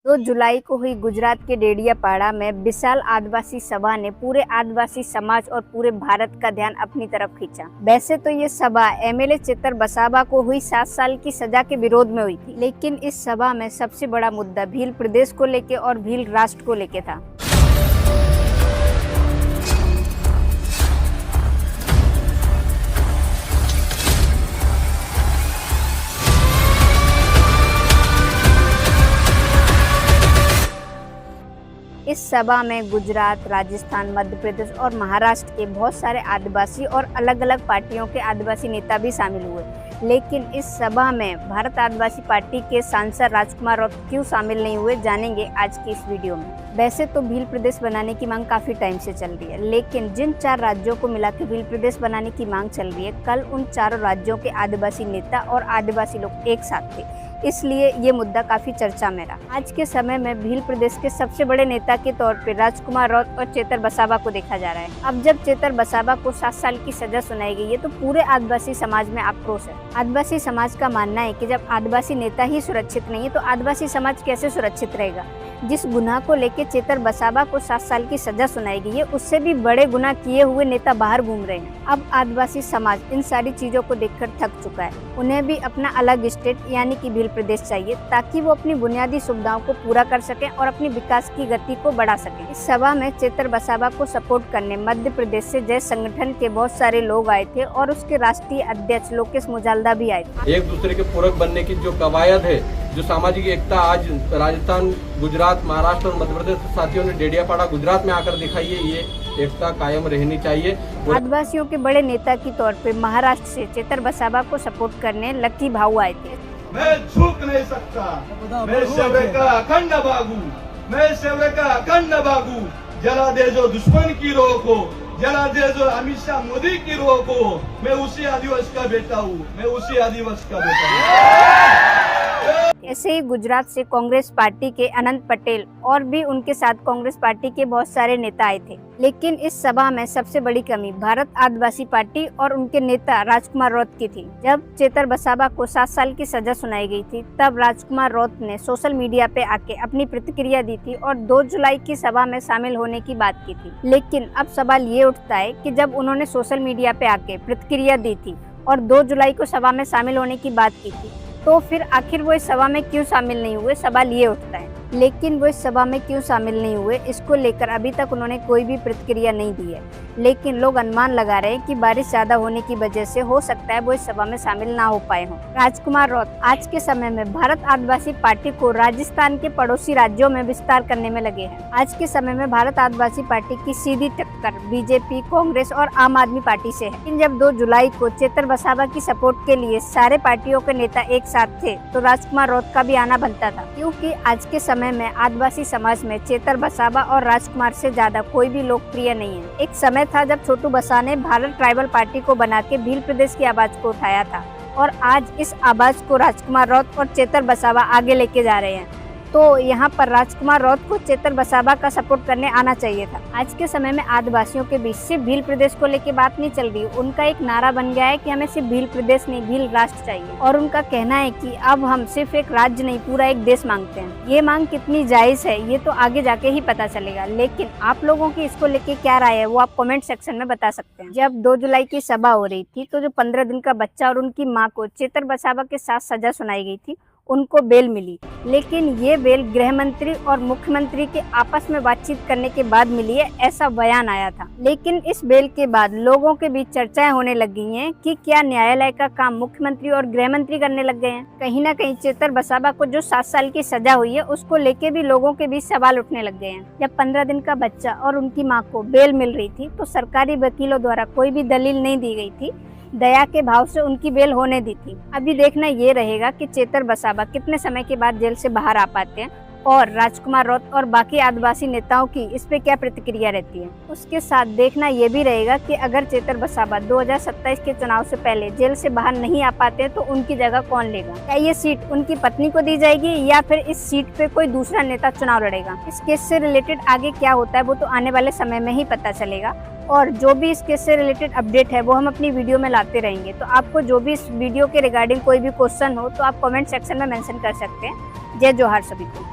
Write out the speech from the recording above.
2 जुलाई को हुई गुजरात के डेडियापाड़ा में विशाल आदिवासी सभा ने पूरे आदिवासी समाज और पूरे भारत का ध्यान अपनी तरफ खींचा। वैसे तो ये सभा एमएलए चेतर बसाबा को हुई 7 साल की सजा के विरोध में हुई थी, लेकिन इस सभा में सबसे बड़ा मुद्दा भील प्रदेश को लेकर और भील राष्ट्र को लेकर था। इस सभा में गुजरात, राजस्थान, मध्य प्रदेश और महाराष्ट्र के बहुत सारे आदिवासी और अलग अलग पार्टियों के आदिवासी नेता भी शामिल हुए। लेकिन इस सभा में भारत आदिवासी पार्टी के सांसद राजकुमार रौत क्यों शामिल नहीं हुए, जानेंगे आज की इस वीडियो में। वैसे तो भील प्रदेश बनाने की मांग काफी टाइम से चल रही है, लेकिन जिन 4 राज्यों को मिलाकर भील प्रदेश बनाने की मांग चल रही है, कल उन 4 राज्यों के आदिवासी नेता और आदिवासी लोग एक साथ थे, इसलिए ये मुद्दा काफी चर्चा में रहा। आज के समय में भील प्रदेश के सबसे बड़े नेता के तौर पे राजकुमार रौत और चेतर बसाबा को देखा जा रहा है। अब जब चेतर बसाबा को 7 साल की सजा सुनाई गई है, तो पूरे आदिवासी समाज में आक्रोश है। आदिवासी समाज का मानना है कि जब आदिवासी नेता ही सुरक्षित नहीं है, तो आदिवासी समाज कैसे सुरक्षित रहेगा। जिस गुनाह को लेकर चेतर बसाबा को 7 साल की सजा सुनाई गई है, उससे भी बड़े गुनाह किए हुए नेता बाहर घूम रहे हैं। अब आदिवासी समाज इन सारी चीजों को देखकर थक चुका है। उन्हें भी अपना अलग स्टेट यानी कि भील प्रदेश चाहिए, ताकि वो अपनी बुनियादी सुविधाओं को पूरा कर सके और अपनी विकास की गति को बढ़ा सके। इस सभा में चेतर बसाबा को सपोर्ट करने मध्य प्रदेश से जय संगठन के बहुत सारे लोग आए थे और उसके राष्ट्रीय अध्यक्ष लोकेश मुजाल्दा भी आए थे। एक दूसरे के पूरक बनने की जो कवायद है, जो सामाजिक एकता आज राजस्थान, गुजरात, महाराष्ट्र और मध्य प्रदेश के साथियों ने डेडियापाड़ा गुजरात में आकर दिखाई है, ये एकता कायम रहनी चाहिए। आदिवासियों के बड़े नेता के तौर पे महाराष्ट्र से चेतर बसाबा को सपोर्ट करने लकी भाऊ आए थे। मैं झुक नहीं सकता, मैं शौर्य का अखंड बागू, मैं शौर्य का अखंड बागू। जला दे जो दुश्मन की रोह को, जला दे जो अमित शाह मोदी की रोह को। मैं उसी आदिवासी का बेटा हूँ, मैं उसी आदिवासी का बेटा हूँ। ऐसे ही गुजरात से कांग्रेस पार्टी के अनंत पटेल और भी उनके साथ कांग्रेस पार्टी के बहुत सारे नेता आए थे। लेकिन इस सभा में सबसे बड़ी कमी भारत आदिवासी पार्टी और उनके नेता राजकुमार रौत की थी। जब चेतर बसाबा को 7 साल की सजा सुनाई गई थी, तब राजकुमार रौत ने सोशल मीडिया पे आके अपनी प्रतिक्रिया दी थी और 2 जुलाई की सभा में शामिल होने की बात की थी। लेकिन अब सवाल ये उठता है कि जब उन्होंने सोशल मीडिया पे आके प्रतिक्रिया दी थी और 2 जुलाई को सभा में शामिल होने की बात की थी, तो फिर आखिर वो इस सभा में क्यों शामिल नहीं हुए, सवाल ये उठता है। लेकिन वो इस सभा में क्यों शामिल नहीं हुए, इसको लेकर अभी तक उन्होंने कोई भी प्रतिक्रिया नहीं दी है। लेकिन लोग अनुमान लगा रहे हैं कि बारिश ज्यादा होने की वजह से हो सकता है वो इस सभा में शामिल ना हो पाए हों। राजकुमार रौत आज के समय में भारत आदिवासी पार्टी को राजस्थान के पड़ोसी राज्यों में विस्तार करने में लगे हैं। आज के समय में भारत आदिवासी पार्टी की सीधी टक्कर बीजेपी, कांग्रेस और आम आदमी पार्टी से है। लेकिन जब 2 जुलाई को चेतर बसाबा की सपोर्ट के लिए सारे पार्टियों के नेता एक साथ थे, तो राजकुमार रौत का भी आना बनता था, क्योंकि आज के समय में आदिवासी समाज में चेतर बसाबा और राजकुमार से ज्यादा कोई भी लोकप्रिय नहीं है। एक समय था जब छोटू बसा ने भारत ट्राइबल पार्टी को बना के भील प्रदेश की आवाज को उठाया था, और आज इस आवाज को राजकुमार रौत और चेतर बसाबा आगे लेके जा रहे हैं। तो यहाँ पर राजकुमार रौत को चेतर बसाबा का सपोर्ट करने आना चाहिए था। आज के समय में आदिवासियों के बीच सिर्फ भील प्रदेश को लेके बात नहीं चल रही, उनका एक नारा बन गया है कि हमें सिर्फ भील प्रदेश नहीं, भील राष्ट्र चाहिए। और उनका कहना है कि अब हम सिर्फ एक राज्य नहीं, पूरा एक देश मांगते हैं। ये मांग कितनी जायज है, ये तो आगे जाके ही पता चलेगा। लेकिन आप लोगों की इसको लेके क्या राय है, वो आप कमेंट सेक्शन में बता सकते हैं। जब 2 जुलाई की सभा हो रही थी, तो जो 15 दिन का बच्चा और उनकी माँ को चेतर बसाबा के साथ सजा सुनाई गई थी, उनको बेल मिली। लेकिन ये बेल गृह मंत्री और मुख्यमंत्री के आपस में बातचीत करने के बाद मिली है, ऐसा बयान आया था। लेकिन इस बेल के बाद लोगों के बीच चर्चाएं होने लग गई हैं कि क्या न्यायालय का काम मुख्यमंत्री और गृह मंत्री करने लग गए हैं। कहीं ना कहीं चेतर बसाबा को जो 7 साल की सजा हुई है, उसको लेके भी लोगों के बीच सवाल उठने लग गए हैं। जब 15 दिन का बच्चा और उनकी माँ को बेल मिल रही थी, तो सरकारी वकीलों द्वारा कोई भी दलील नहीं दी गई थी, दया के भाव से उनकी बेल होने दी थी। अभी देखना ये रहेगा कि चेतर बसाबा कितने समय के बाद जेल से बाहर आ पाते हैं और राजकुमार रौत और बाकी आदिवासी नेताओं की इस पे क्या प्रतिक्रिया रहती है। उसके साथ देखना ये भी रहेगा कि अगर चेतर बसाबा 2027 के चुनाव से पहले जेल से बाहर नहीं आ पाते, तो उनकी जगह कौन लेगा। क्या ये सीट उनकी पत्नी को दी जाएगी या फिर इस सीट पे कोई दूसरा नेता चुनाव लड़ेगा। इस केस से रिलेटेड आगे क्या होता है, वो तो आने वाले समय में ही पता चलेगा। और जो भी इस केस से रिलेटेड अपडेट है, वो हम अपनी वीडियो में लाते रहेंगे। तो आपको जो भी इस वीडियो के रिगार्डिंग कोई भी क्वेश्चन हो, तो आप कमेंट सेक्शन में मेंशन कर सकते हैं। जय जोहार सभी को।